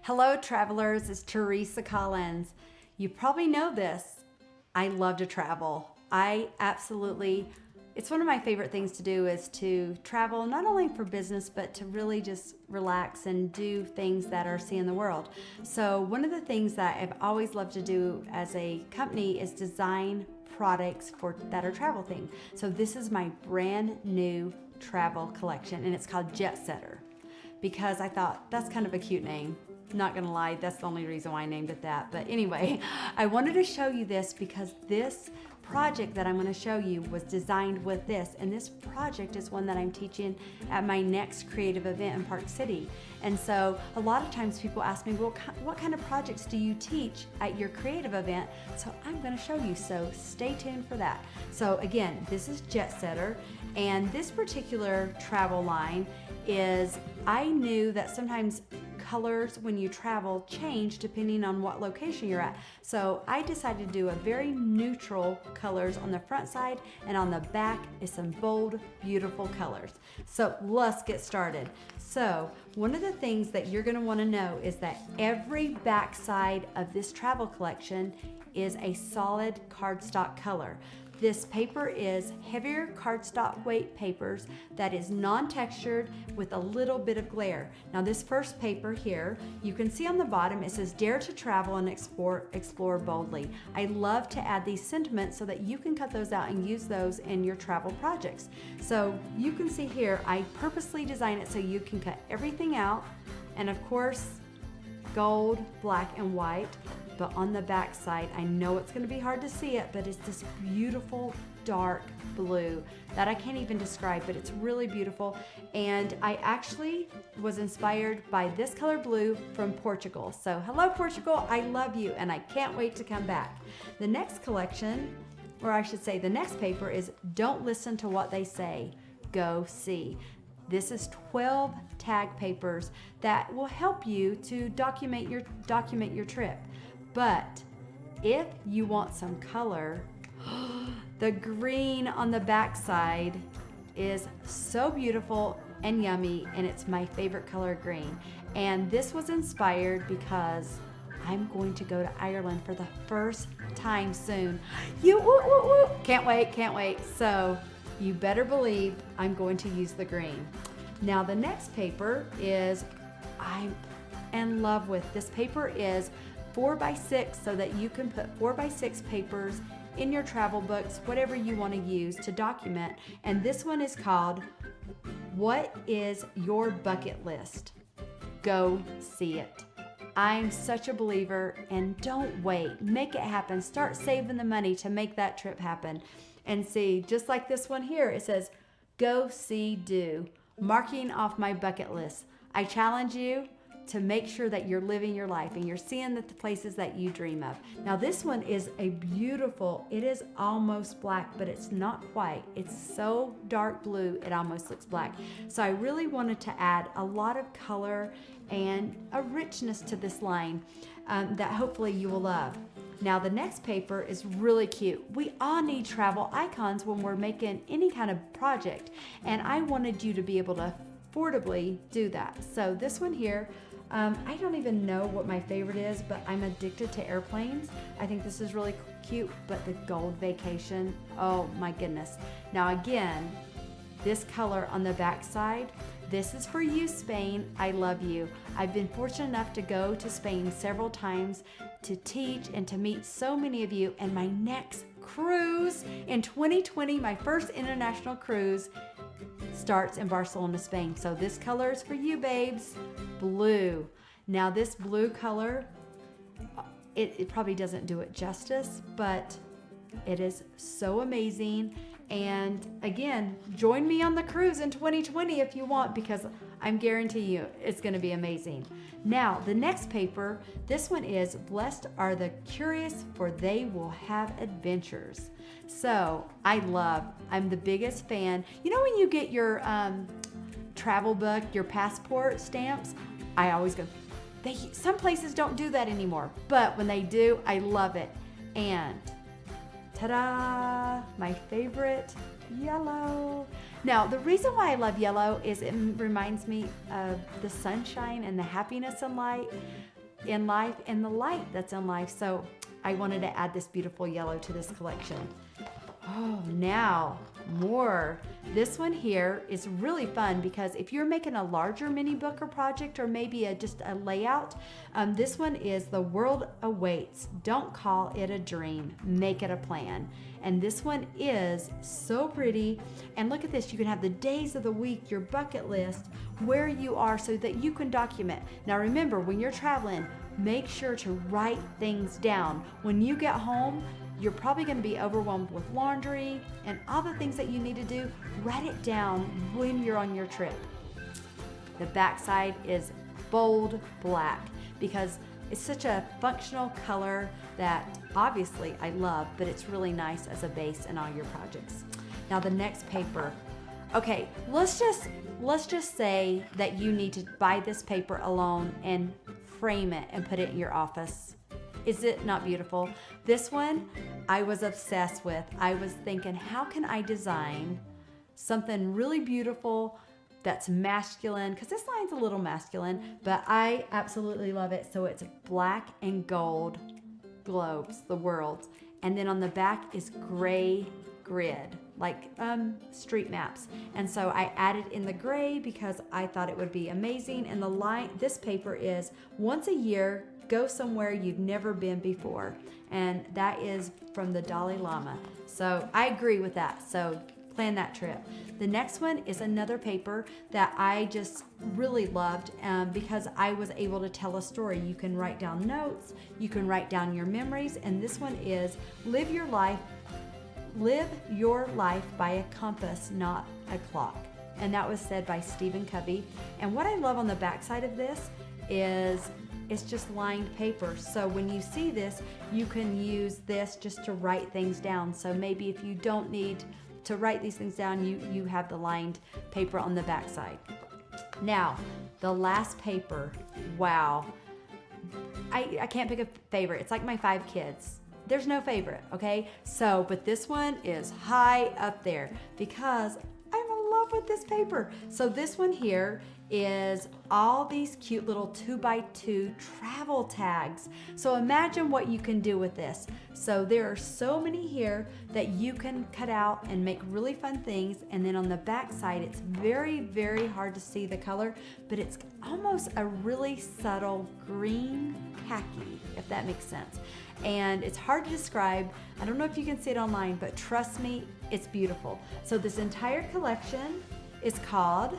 Hello, travelers. It's Teresa Collins. You probably know this. I love to travel. It's one of my favorite things to do is to travel, not only for business, but to really just relax and do things that are seeing the world. So one of the things that I've always loved to do as a company is design products that are travel themed. So this is my brand new travel collection, and it's called Jetsetter because I thought that's kind of a cute name. Not gonna lie, that's the only reason why I named it that. But anyway, I wanted to show you this because this project that I'm gonna show you was designed with this. And this project is one that I'm teaching at my next creative event in Park City. And so a lot of times people ask me, well, what kind of projects do you teach at your creative event? So I'm gonna show you, so stay tuned for that. So again, this is Jetsetter, and this particular travel line I knew that sometimes colors when you travel change depending on what location you're at. So I decided to do a very neutral colors on the front side, and on the back is some bold, beautiful colors. So let's get started. So one of the things that you're gonna wanna know is that every back side of this travel collection is a solid cardstock color. This paper is heavier cardstock weight papers that is non-textured with a little bit of glare. Now this first paper here, you can see on the bottom it says dare to travel and explore boldly. I love to add these sentiments so that you can cut those out and use those in your travel projects. So you can see here, I purposely designed it so you can cut everything out, and of course, gold, black, and white. But on the back side, I know it's gonna be hard to see it, but it's this beautiful dark blue that I can't even describe, but it's really beautiful. And I actually was inspired by this color blue from Portugal. So hello Portugal, I love you, and I can't wait to come back. The next collection, or I should say the next paper, is Don't Listen to What They Say, Go See. This is 12 tag papers that will help you to document your trip. But if you want some color, the green on the back side is so beautiful and yummy, and it's my favorite color, green. And this was inspired because I'm going to go to Ireland for the first time soon. Can't wait. So you better believe I'm going to use the green. Now the next paper is I'm in love with. This paper is 4x6, so that you can put 4x6 papers in your travel books, whatever you want to use to document. And this one is called What is Your Bucket List? Go see it. I'm such a believer, and don't wait. Make it happen. Start saving the money to make that trip happen. And see, just like this one here, it says, go see, do. Marking off my bucket list. I challenge you to make sure that you're living your life and you're seeing the places that you dream of. Now this one is it is almost black, but it's not quite. It's so dark blue, it almost looks black. So I really wanted to add a lot of color and a richness to this line that hopefully you will love. Now the next paper is really cute. We all need travel icons when we're making any kind of project, and I wanted you to be able to affordably do that. So this one here, I don't even know what my favorite is, but I'm addicted to airplanes. I think this is really cute, but the gold vacation, oh my goodness. Now again, this color on the back side, this is for you, Spain. I love you. I've been fortunate enough to go to Spain several times to teach and to meet so many of you. And my next cruise in 2020, my first international cruise, starts in Barcelona, Spain. So this color is for you, babes. Blue. Now this blue color, it probably doesn't do it justice, but it is so amazing. And again, join me on the cruise in 2020 if you want, because I'm guaranteeing you it's going to be amazing. Now, the next paper, this one is Blessed Are the Curious, for they will have adventures. So I'm the biggest fan. You know when you get your travel book, your passport stamps, I always go, some places don't do that anymore, but when they do, I love it. And Ta-da! My favorite, yellow. Now, the reason why I love yellow is it reminds me of the sunshine and the happiness in life and the light that's in life. So I wanted to add this beautiful yellow to this collection. Oh, now more. This one here is really fun because if you're making a larger mini book or project, or maybe just a layout, this one is The World Awaits. Don't call it a dream, make it a plan. And this one is so pretty. And look at this, you can have the days of the week, your bucket list, where you are so that you can document. Now remember, when you're traveling, make sure to write things down. When you get home, you're probably going to be overwhelmed with laundry and all the things that you need to do. Write it down when you're on your trip. The backside is bold black because it's such a functional color that obviously I love, but it's really nice as a base in all your projects. Now the next paper. Okay, let's just say that you need to buy this paper alone and frame it and put it in your office. Is it not beautiful? This one I was obsessed with. I was thinking, how can I design something really beautiful that's masculine? Because this line's a little masculine, but I absolutely love it. So it's black and gold globes, the worlds. And then on the back is gray grid, like street maps. And so I added in the gray because I thought it would be amazing. And the line, this paper is once a year, go somewhere you've never been before. And that is from the Dalai Lama. So I agree with that. So plan that trip. The next one is another paper that I just really loved because I was able to tell a story. You can write down notes, you can write down your memories, and this one is Live Your Life by a Compass, Not a Clock. And that was said by Stephen Covey. And what I love on the backside of this is it's just lined paper. So when you see this, you can use this just to write things down. So maybe if you don't need to write these things down, you have the lined paper on the backside. Now, the last paper, wow. I can't pick a favorite. It's like my 5 kids. There's no favorite, okay? So, but this one is high up there because I'm in love with this paper. So this one here is all these cute little 2x2 travel tags. So imagine what you can do with this. So there are so many here that you can cut out and make really fun things. And then on the back side, it's very, very hard to see the color, but it's almost a really subtle green khaki, if that makes sense. And it's hard to describe. I don't know if you can see it online, but trust me, it's beautiful. So this entire collection is called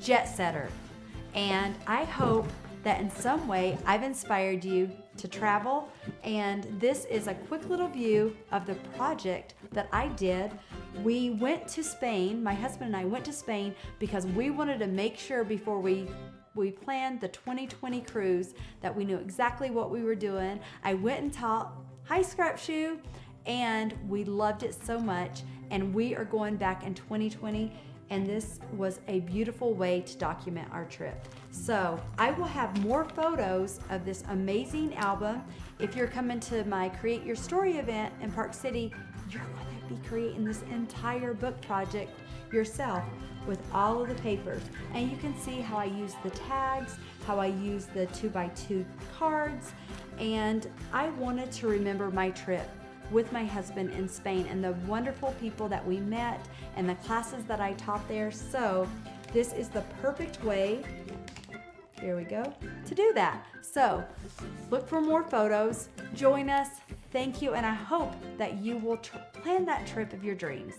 Jetsetter. And I hope that in some way I've inspired you to travel. And this is a quick little view of the project that I did. We went to Spain, my husband and I went to Spain because we wanted to make sure before we planned the 2020 cruise that we knew exactly what we were doing. I went and taught High Scrap Shoe and we loved it so much. And we are going back in 2020. And this was a beautiful way to document our trip. So I will have more photos of this amazing album. If you're coming to my Create Your Story event in Park City, you're going to be creating this entire book project yourself with all of the papers. And you can see how I use the tags, how I use the 2x2 cards. And I wanted to remember my trip with my husband in Spain and the wonderful people that we met and the classes that I taught there. So this is the perfect way, here we go, to do that. So look for more photos, join us, thank you, and I hope that you will plan that trip of your dreams.